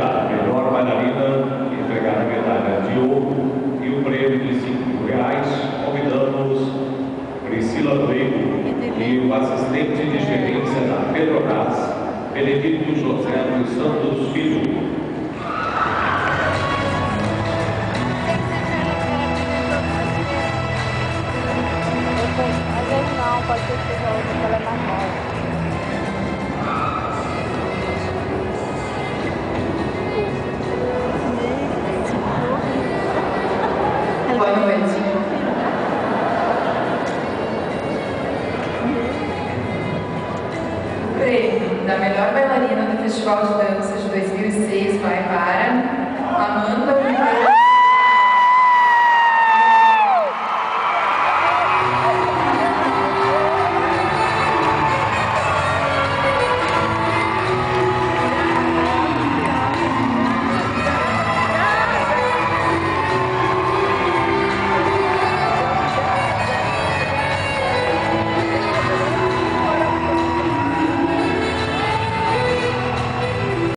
a melhor bailarina entregar a medalha de ouro e o prêmio de R$5.000, convidamos Priscila Duego e o assistente de gerência da Petrobras, Benedito José dos Santos Filho. Às vezes não, pode ser que seja outra, que ela é mais nova. Boa noite. O prêmio da melhor bailarina do Festival de Danças de 2020